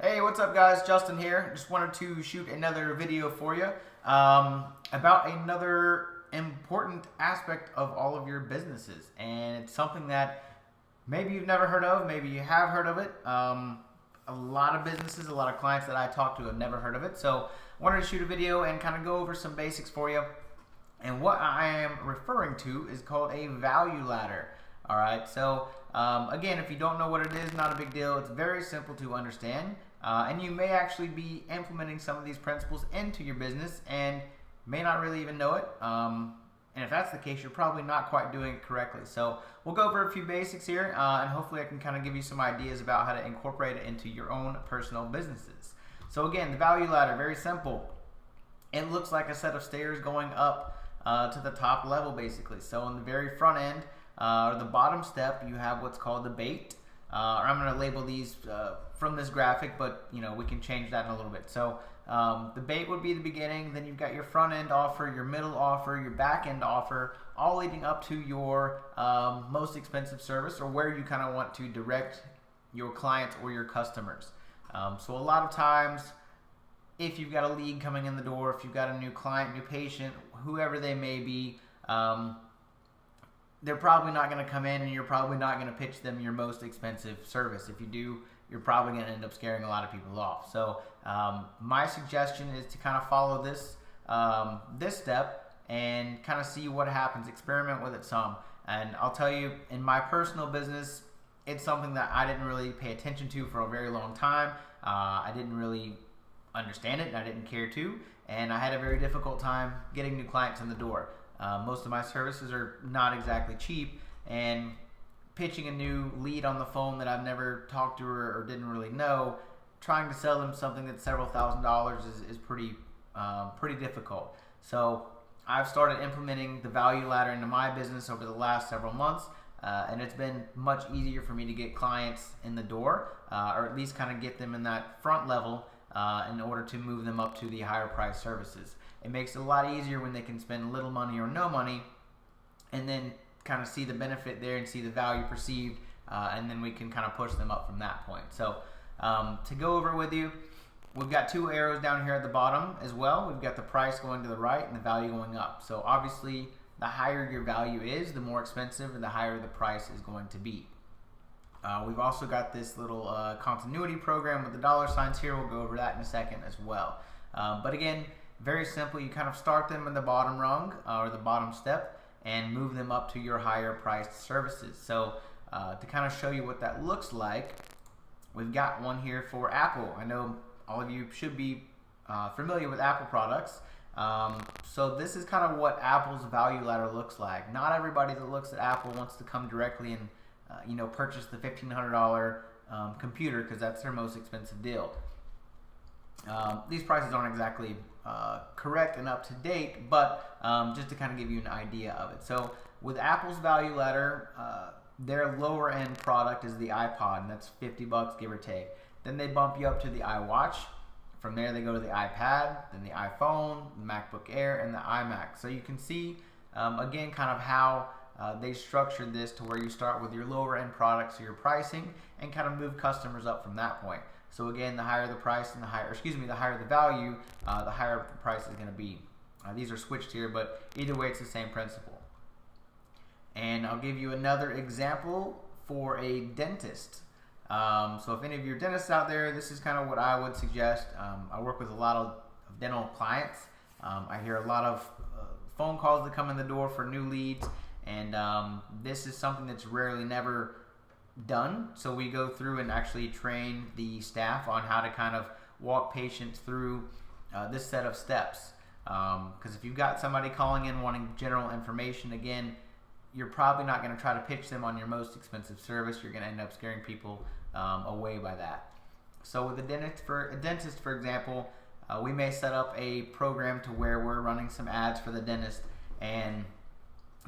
Hey, what's up guys? Justin here. Just wanted to shoot another video for you about another important aspect of all of your businesses. And it's something that maybe you've never heard of, maybe you have heard of it. A lot of businesses, a lot of clients that I talk to have never heard of it. So I wanted to shoot a video and kind of go over some basics for you. And what I am referring to is called a value ladder. All right, so again, if you don't know what it is, not a big deal. It's very simple to understand. And you may actually be implementing some of these principles into your business and may not really even know it. And if that's the case, you're probably not quite doing it correctly. So we'll go over a few basics here, and hopefully I can kind of give you some ideas about how to incorporate it into your own personal businesses. So again, the value ladder, very simple. It looks like a set of stairs going up to the top level, basically. So on the very front end, or the bottom step, you have what's called the bait. Or I'm going to label these from this graphic, but we can change that in a little bit. So the bait would be the beginning, then you've got your front end offer, your middle offer, your back end offer, all leading up to your most expensive service, or where you kind of want to direct your clients or your customers. So a lot of times, if you've got a lead coming in the door, if you've got a new client, new patient, whoever they may be, they're probably not going to come in and you're probably not going to pitch them your most expensive service. If you do, you're probably going to end up scaring a lot of people off. So my suggestion is to kind of follow this this step and kind of see what happens, experiment with it some. And I'll tell you, in my personal business, it's something that I didn't really pay attention to for a very long time. I didn't really understand it and I didn't care to, and I had a very difficult time getting new clients in the door. Most of my services are not exactly cheap, and pitching a new lead on the phone that I've never talked to or didn't really know, trying to sell them something that's several $1,000s is pretty difficult. So I've started implementing the value ladder into my business over the last several months, and it's been much easier for me to get clients in the door, or at least kind of get them in that front level in order to move them up to the higher price services. It makes it a lot easier when they can spend little money or no money and then kind of see the benefit there and see the value perceived, and then we can kind of push them up from that point. So to go over with you, we've got two arrows down here at the bottom as well. We've got the price going to the right and the value going up. So obviously the higher your value is, the more expensive and the higher the price is going to be. We've also got this little continuity program with the dollar signs here. We'll go over that in a second as well. But again, very simple. You kind of start them in the bottom rung or the bottom step and move them up to your higher priced services. So to kind of show you what that looks like, we've got one here for Apple. I know all of you should be familiar with Apple products. So this is kind of what Apple's value ladder looks like. Not everybody that looks at Apple wants to come directly and purchase the $1,500 computer because that's their most expensive deal. These prices aren't exactly correct and up to date, but just to kind of give you an idea of it. So with Apple's value ladder, their lower end product is the iPod, and that's $50 give or take. Then they bump you up to the iWatch. From there they go to the iPad, then the iPhone, the MacBook Air, and the iMac. So you can see again kind of how they structured this to where you start with your lower end products, so your pricing, and kind of move customers up from that point. So again, the higher the price and the higher the value, the higher the price is going to be. These are switched here, but either way, it's the same principle. And I'll give you another example for a dentist. So if any of your dentists out there, this is kind of what I would suggest. I work with a lot of dental clients. I hear a lot of phone calls that come in the door for new leads, and this is something that's rarely never done. So we go through and actually train the staff on how to kind of walk patients through this set of steps. Because if you've got somebody calling in wanting general information, again, you're probably not going to try to pitch them on your most expensive service. You're going to end up scaring people away by that. So with a dentist, for example, we may set up a program to where we're running some ads for the dentist, and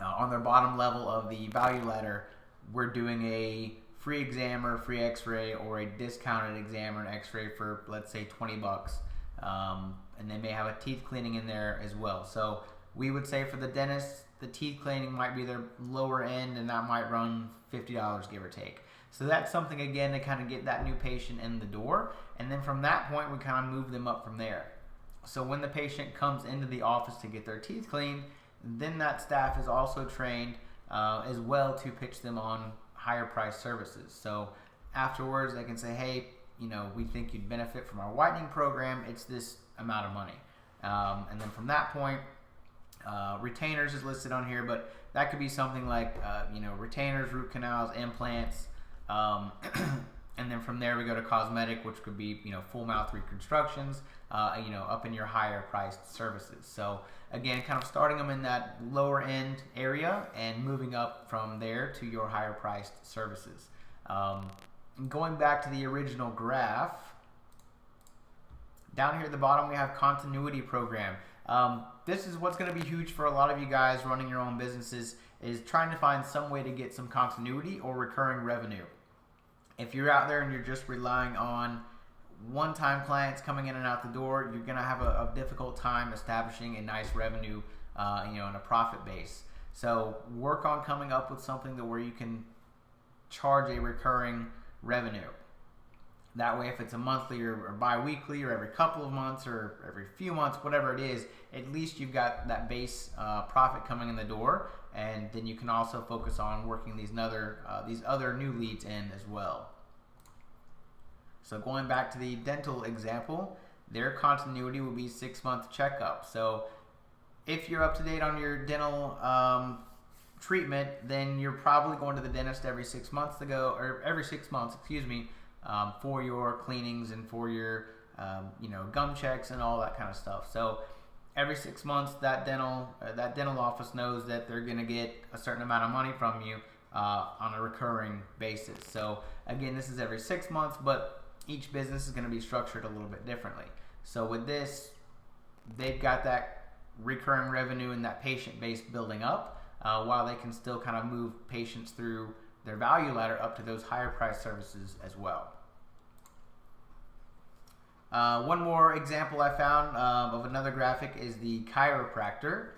on their bottom level of the value ladder, we're doing a free exam or free x-ray, or a discounted exam or an x-ray for, let's say, $20. And they may have a teeth cleaning in there as well. So we would say for the dentist, the teeth cleaning might be their lower end, and that might run $50 give or take. So that's something, again, to kind of get that new patient in the door. And then from that point, we kind of move them up from there. So when the patient comes into the office to get their teeth cleaned, then that staff is also trained as well to pitch them on higher price services. So afterwards, they can say, hey, we think you'd benefit from our whitening program. It's this amount of money. And then from that point, retainers is listed on here, but that could be something like, retainers, root canals, implants. And then from there we go to cosmetic, which could be, full mouth reconstructions, up in your higher priced services. So again, kind of starting them in that lower end area and moving up from there to your higher priced services. Going back to the original graph, down here at the bottom we have continuity program. This is what's going to be huge for a lot of you guys running your own businesses, is trying to find some way to get some continuity or recurring revenue. If you're out there and you're just relying on one-time clients coming in and out the door, you're going to have a difficult time establishing a nice revenue, and a profit base. So work on coming up with something where you can charge a recurring revenue. That way, if it's a monthly or bi-weekly or every couple of months or every few months, whatever it is, at least you've got that base profit coming in the door, and then you can also focus on working these other new leads in as well. So going back to the dental example, their continuity will be 6-month checkup. So if you're up to date on your dental treatment, then you're probably going to the dentist every 6 months for your cleanings and for your gum checks and all that kind of stuff. So every 6 months, that dental office knows that they're going to get a certain amount of money from you on a recurring basis. So again, this is every 6 months, but each business is going to be structured a little bit differently. So with this, they've got that recurring revenue and that patient base building up, while they can still kind of move patients through their value ladder up to those higher price services as well. One more example I found of another graphic is the chiropractor.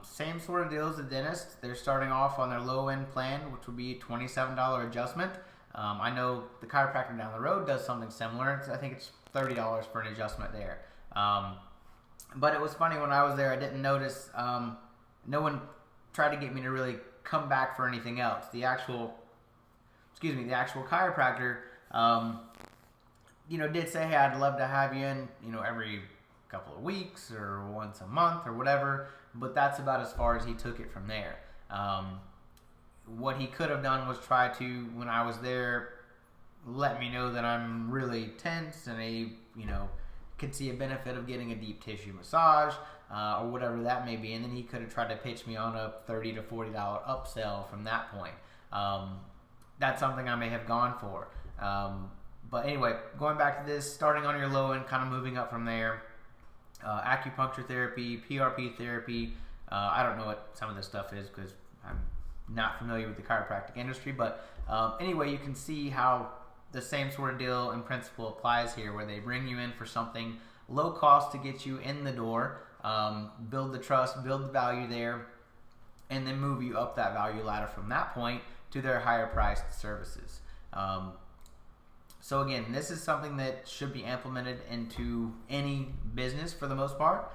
Same sort of deal as the dentist. They're starting off on their low end plan, which would be a $27 adjustment. I know the chiropractor down the road does something similar. I think it's $30 for an adjustment there. But it was funny, when I was there, I didn't notice, no one tried to get me to really come back for anything else. The actual chiropractor, did say, hey, I'd love to have you in, every couple of weeks or once a month or whatever, but that's about as far as he took it from there. What he could have done was try to, when I was there, let me know that I'm really tense and could see a benefit of getting a deep tissue massage, or whatever that may be, and then he could have tried to pitch me on a $30 to $40 upsell from that point. That's something I may have gone for. But anyway, going back to this, starting on your low end, kind of moving up from there. Acupuncture therapy, PRP therapy. I don't know what some of this stuff is because I'm not familiar with the chiropractic industry, but anyway, you can see how the same sort of deal and principle applies here, where they bring you in for something low cost to get you in the door, build the trust, build the value there, and then move you up that value ladder from that point to their higher priced services. So again, this is something that should be implemented into any business for the most part.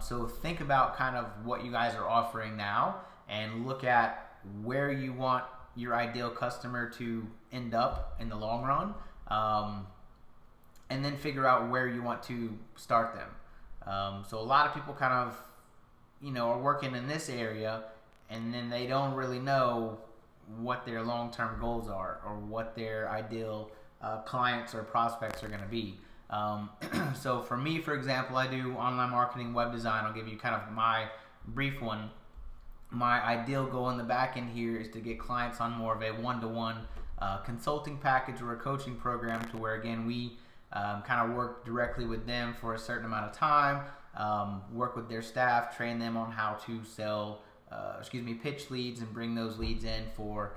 So think about kind of what you guys are offering now and look at where you want your ideal customer to end up in the long run, and then figure out where you want to start them. So a lot of people kind of, are working in this area, and then they don't really know what their long-term goals are or what their ideal clients or prospects are going to be. So for me, for example, I do online marketing, web design. I'll give you kind of my brief one. My ideal goal in the back end here is to get clients on more of a one-to-one consulting package or a coaching program, to where, again, we kind of work directly with them for a certain amount of time, work with their staff, train them on how to sell, pitch leads and bring those leads in for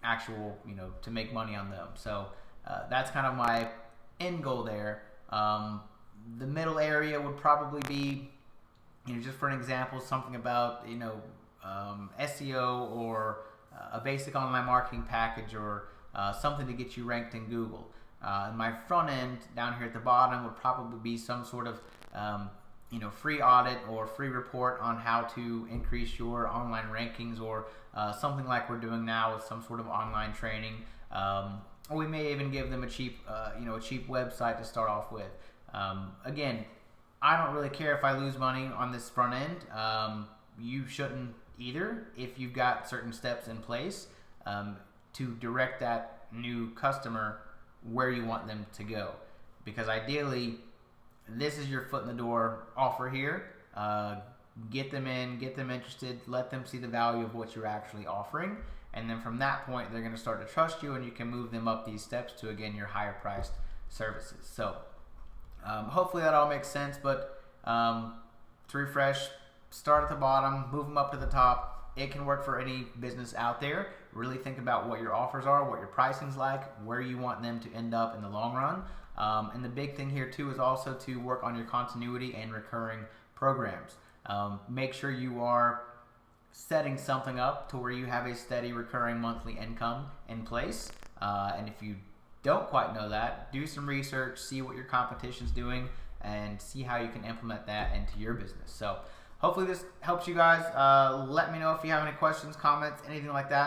actual, to make money on them. So that's kind of my end goal there. The middle area would probably be, just for an example, something about, SEO or a basic online marketing package or something to get you ranked in Google. And my front end down here at the bottom would probably be some sort of free audit or free report on how to increase your online rankings, or something like we're doing now with some sort of online training. Or we may even give them a cheap website to start off with. Again, I don't really care if I lose money on this front end. You shouldn't either if you've got certain steps in place to direct that new customer where you want them to go. Because ideally, this is your foot in the door offer here. Get them in, get them interested, let them see the value of what you're actually offering. And then from that point, they're going to start to trust you, and you can move them up these steps to, again, your higher priced services. So hopefully that all makes sense. But to refresh, start at the bottom, move them up to the top. It can work for any business out there. Really think about what your offers are, what your pricing's like, where you want them to end up in the long run. And the big thing here too is also to work on your continuity and recurring programs. Make sure you are setting something up to where you have a steady recurring monthly income in place. And if you don't quite know that, do some research, see what your competition's doing, and see how you can implement that into your business. So hopefully this helps you guys. Let me know if you have any questions, comments, anything like that.